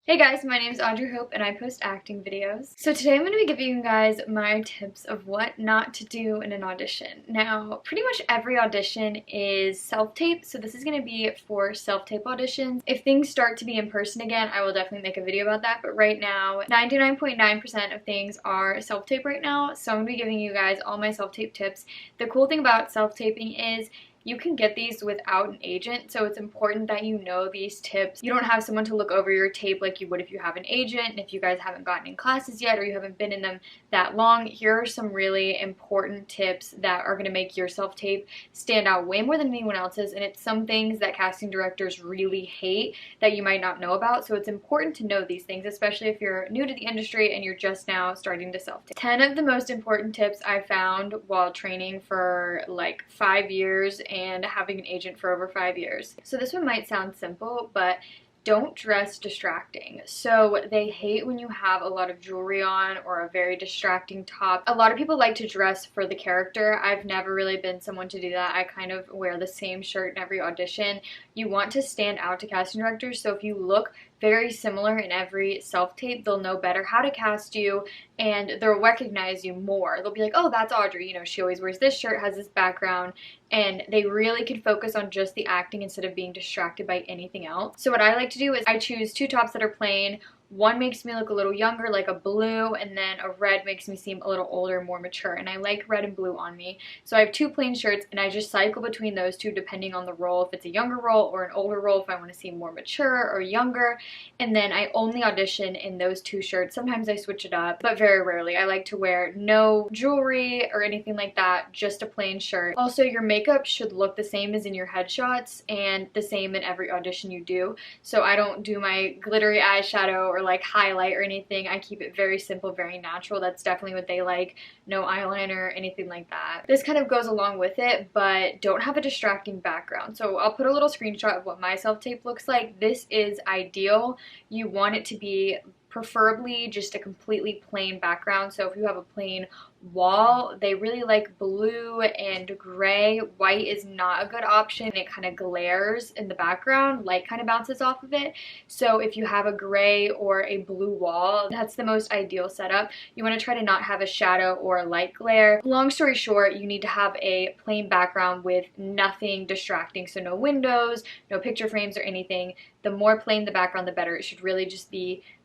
Hey guys, my name is Audrey and I post acting videos. So today I'm going to be giving you guys my tips of what not to do in an audition. Now, pretty much every audition is self-tape, so this is going to be for self-tape auditions. If things start to be in person again, I will definitely make a video about that, but right now, 99.9% of things are self-tape right now, so I'm going to be giving you guys all my self-tape tips. The cool thing about self-taping is you can get these without an agent, so it's important that you know these tips. You don't have someone to look over your tape like you would if you have an agent, and if you guys haven't gotten in classes yet or you haven't been in them that long, here are some really important tips that are going to make your self-tape stand out way more than anyone else's, and it's some things that casting directors really hate that you might not know about, so it's important to know these things, especially if you're new to the industry and you're just now starting to self-tape. 10 of the most important tips I found while training for like 5 years and having an agent for over 5 years. So this one might sound simple, but don't dress distracting. So they hate when you have a lot of jewelry on or a very distracting top. A lot of people like to dress for the character. I've never really been someone to do that. I kind of wear the same shirt in every audition. You want to stand out to casting directors, so if you look very similar in every self-tape, they'll know better how to cast you and they'll recognize you more. They'll be like, oh, that's Audrey, you know, she always wears this shirt, has this background, and they really can focus on just the acting instead of being distracted by anything else. So what I like to do is I choose two tops that are plain. One makes me look a little younger, like a blue, and then a red makes me seem a little older, more mature, and I like red and blue on me. So I have two plain shirts, and I just cycle between those two depending on the role, if it's a younger role or an older role, if I want to seem more mature or younger, and then I only audition in those two shirts. Sometimes I switch it up, but very rarely. I like to wear no jewelry or anything like that, just a plain shirt. Also, your makeup should look the same as in your headshots and the same in every audition you do. So I don't do my glittery eyeshadow or like highlight or anything. I keep it very simple, very natural. That's definitely what they like. No eyeliner, anything like that. This kind of goes along with it, but don't have a distracting background. So I'll put a little screenshot of what my self-tape looks like. This is ideal. You want it to be preferably just a completely plain background. So if you have a plain wall, they really like blue and gray. White is not a good option. It kind of glares in the background, light kind of bounces off of it. So if you have a gray or a blue wall, that's the most ideal setup. You want to try to not have a shadow or a light glare. Long story short, you need to have a plain background with nothing distracting. So no windows, no picture frames or anything. The more plain the background, the better. It should really just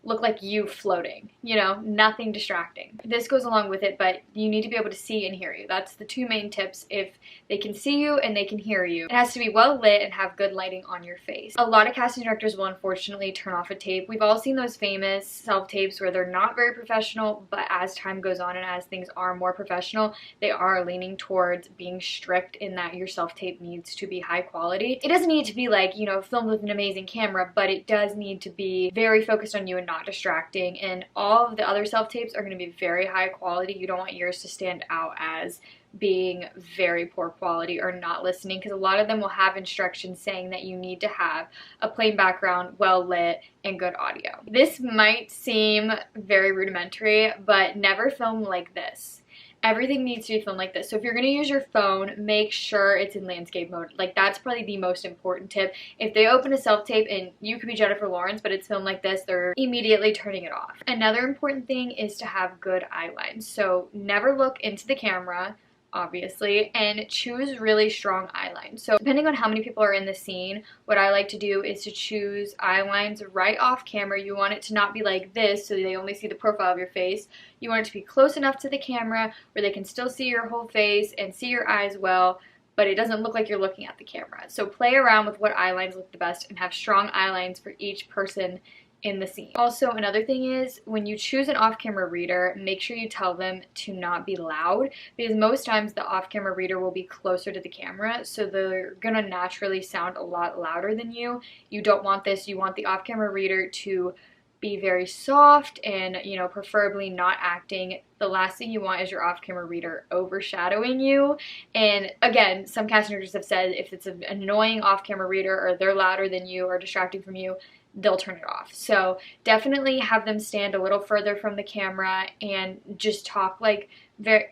look like you floating, you know, nothing distracting. This goes along with it, but you need to be able to see and hear you. That's the two main tips. If they can see you and they can hear you, it has to be well lit and have good lighting on your face. A lot of casting directors will unfortunately turn off a tape. We've all seen those famous self-tapes where they're not very professional, but as time goes on and as things are more professional, they are leaning towards being strict in that your self-tape needs to be high quality. It doesn't need to be like, you know, filmed with an amazing camera, but it does need to be very focused on you and not distracting, and all of the other self-tapes are going to be very high quality. You don't want yours to stand out as being very poor quality or not listening, because a lot of them will have instructions saying that you need to have a plain background, well lit, and good audio. This might seem very rudimentary, but never film like this. Everything needs to be filmed like this. So if you're going to use your phone, make sure it's in landscape mode. Like, that's probably the most important tip. If they open a self-tape and you could be Jennifer Lawrence, but it's filmed like this, they're immediately turning it off. Another important thing is to have good eye lines. So never look into the camera, obviously, and choose really strong eye lines. So depending on how many people are in the scene, what I like to do is to choose eye lines right off camera. You want it to not be like this so they only see the profile of your face. You want it to be close enough to the camera where they can still see your whole face and see your eyes well, but it doesn't look like you're looking at the camera. So play around with what eye lines look the best and have strong eye lines for each person in the scene. Also, another thing is when you choose an off-camera reader, make sure you tell them to not be loud, because most times the off-camera reader will be closer to the camera, so they're gonna naturally sound a lot louder than you. You don't want this. You want the off-camera reader to be very soft and, you know, preferably not acting. The last thing you want is your off-camera reader overshadowing you. And again, some casting directors have said if it's an annoying off-camera reader or they're louder than you or distracting from you, they'll turn it off. So definitely have them stand a little further from the camera and just talk like this.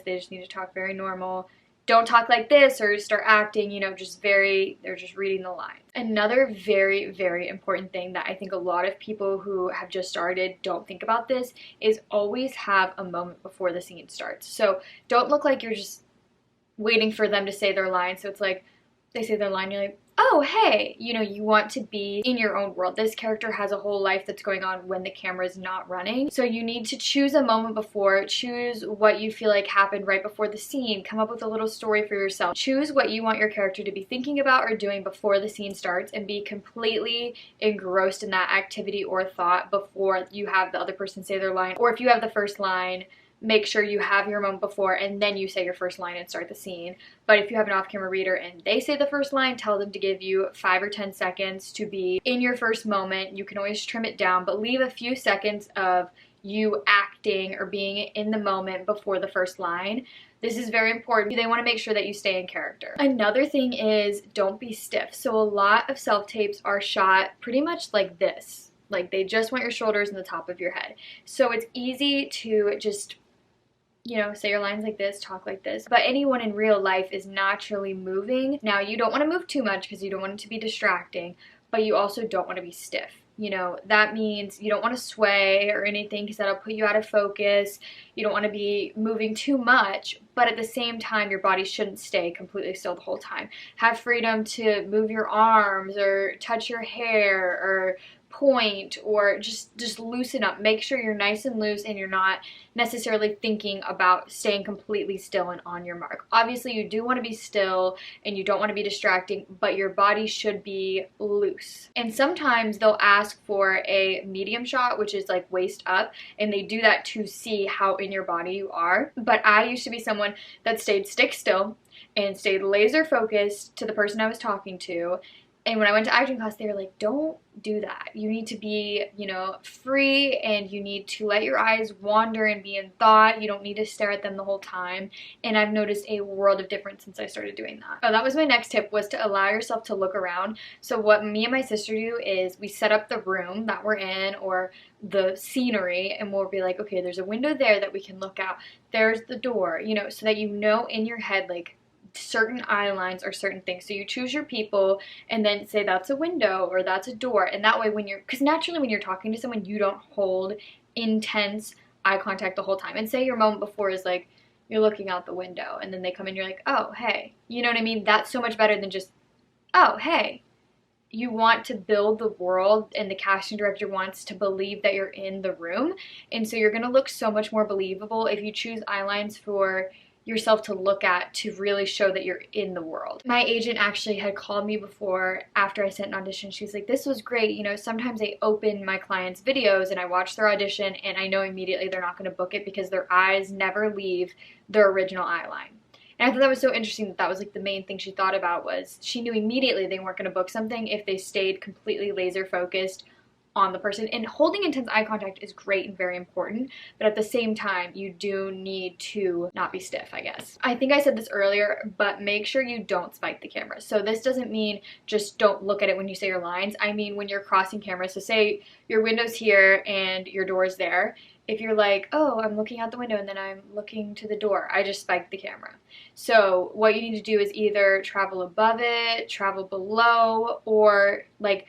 They just need to talk very normal don't talk like this or start acting, you know, they're just reading the lines. Another very, very important thing that I think a lot of people who have just started don't think about this is always have a moment before the scene starts. So don't look like you're just waiting for them to say their line. So it's like they say their line, you're like, oh, hey, you know, you want to be in your own world. This character has a whole life that's going on when the camera is not running. So you need to choose a moment before, choose what you feel like happened right before the scene, come up with a little story for yourself. Choose what you want your character to be thinking about or doing before the scene starts and be completely engrossed in that activity or thought before you have the other person say their line. Or if you have the first line, make sure you have your moment before and then you say your first line and start the scene. But if you have an off-camera reader and they say the first line, tell them to give you 5 or 10 seconds to be in your first moment. You can always trim it down, but leave a few seconds of you acting or being in the moment before the first line. This is very important. They want to make sure that you stay in character. Another thing is don't be stiff. So a lot of self-tapes are shot pretty much like this. Like they just want your shoulders and the top of your head. So it's easy to just, you know, say your lines like this, talk like this, but anyone in real life is naturally moving. Now, you don't want to move too much because you don't want it to be distracting, but you also don't want to be stiff. You know, that means you don't want to sway or anything because that'll put you out of focus. You don't want to be moving too much, but at the same time, your body shouldn't stay completely still the whole time. Have freedom to move your arms or touch your hair or point or just loosen up. Make sure you're nice and loose and you're not necessarily thinking about staying completely still and on your mark. Obviously, you do want to be still and you don't want to be distracting, but your body should be loose. And sometimes they'll ask for a medium shot, which is like waist up, and they do that to see how in your body you are. But I used to be someone that stayed stick still and stayed laser focused to the person I was talking to. And when I went to acting class, they were like, don't do that. You need to be, you know, free and you need to let your eyes wander and be in thought. You don't need to stare at them the whole time. And I've noticed a world of difference since I started doing that. Oh, that was my next tip, was to allow yourself to look around. So what me and my sister do is we set up the room that we're in or the scenery and we'll be like, okay, there's a window there that we can look out. There's the door, you know, so that you know in your head, like, certain eye lines or certain things. So you choose your people and then say that's a window or that's a door, and that way when you're, because naturally when you're talking to someone you don't hold intense eye contact the whole time. And say your moment before is like you're looking out the window and then they come in, you're like, oh hey, you know what I mean? That's so much better than just, oh hey. You want to build the world and the casting director wants to believe that you're in the room, and so you're going to look so much more believable if you choose eye lines for yourself to look at to really show that you're in the world. My agent actually had called me before after I sent an audition. She's like, this was great. You know, sometimes I open my clients' videos and I watch their audition and I know immediately they're not going to book it because their eyes never leave their original eye line. And I thought that was so interesting that that was like the main thing she thought about, was she knew immediately they weren't going to book something if they stayed completely laser focused on the person. And holding intense eye contact is great and very important, but at the same time you do need to not be stiff, I guess. I think I said this earlier, but make sure you don't spike the camera. So this doesn't mean just don't look at it when you say your lines. I mean when you're crossing cameras. So say your window's here and your door's there. If you're like, oh, I'm looking out the window and then I'm looking to the door, I just spiked the camera. So what you need to do is either travel above it, travel below, or like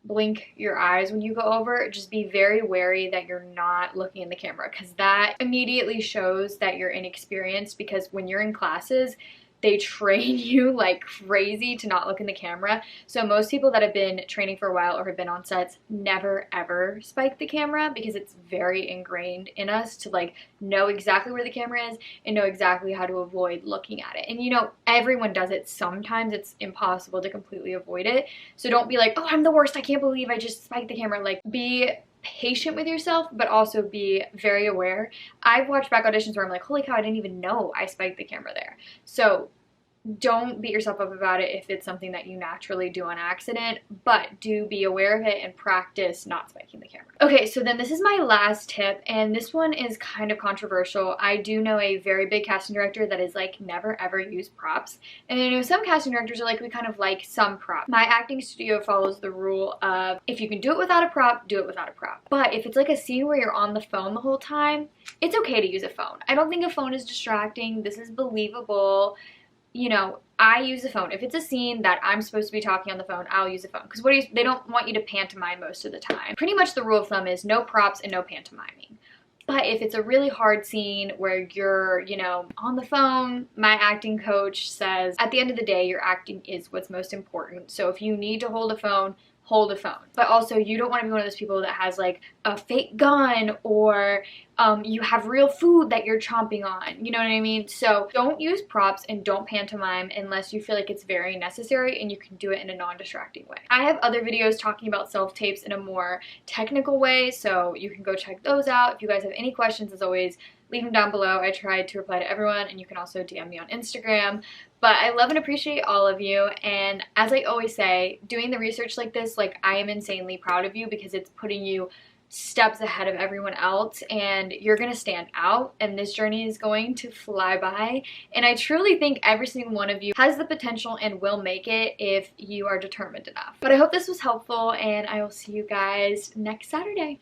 blink your eyes when you go over. Just be very wary that you're not looking in the camera, because that immediately shows that you're inexperienced, because when you're in classes they train you like crazy to not look in the camera. So most people that have been training for a while or have been on sets never ever spike the camera, because it's very ingrained in us to like know exactly where the camera is and know exactly how to avoid looking at it. And you know, everyone does it. Sometimes it's impossible to completely avoid it. So don't be like, oh, I'm the worst, I can't believe I just spiked the camera. Like, be patient with yourself, but also be very aware. I've watched back auditions where I'm like, holy cow, I didn't even know I spiked the camera there. So don't beat yourself up about it if it's something that you naturally do on accident, but do be aware of it and practice not spiking the camera. Okay, so then this is my last tip, and this one is kind of controversial. I do know a very big casting director that is like, never ever use props. And I know some casting directors are like, we kind of like some props. My acting studio follows the rule of, if you can do it without a prop, do it without a prop. But if it's like a scene where you're on the phone the whole time, it's okay to use a phone. I don't think a phone is distracting. This is believable. you know, I use the phone. If it's a scene that I'm supposed to be talking on the phone, I'll use the phone. Because they don't want you to pantomime most of the time. Pretty much the rule of thumb is no props and no pantomiming. But if it's a really hard scene where you're, you know, on the phone, my acting coach says at the end of the day, your acting is what's most important. So if you need to hold a phone, hold a phone. But also, you don't want to be one of those people that has like a fake gun, or you have real food that you're chomping on. You know what I mean? So don't use props and don't pantomime unless you feel like it's very necessary and you can do it in a non-distracting way. I have other videos talking about self-tapes in a more technical way, so you can go check those out. If you guys have any questions, as always, leave them down below. I tried to reply to everyone, and you can also DM me on Instagram. But I love and appreciate all of you, and as I always say, doing the research like this, like, I am insanely proud of you because it's putting you steps ahead of everyone else, and you're gonna stand out, and this journey is going to fly by, and I truly think every single one of you has the potential and will make it if you are determined enough. But I hope this was helpful, and I will see you guys next Saturday.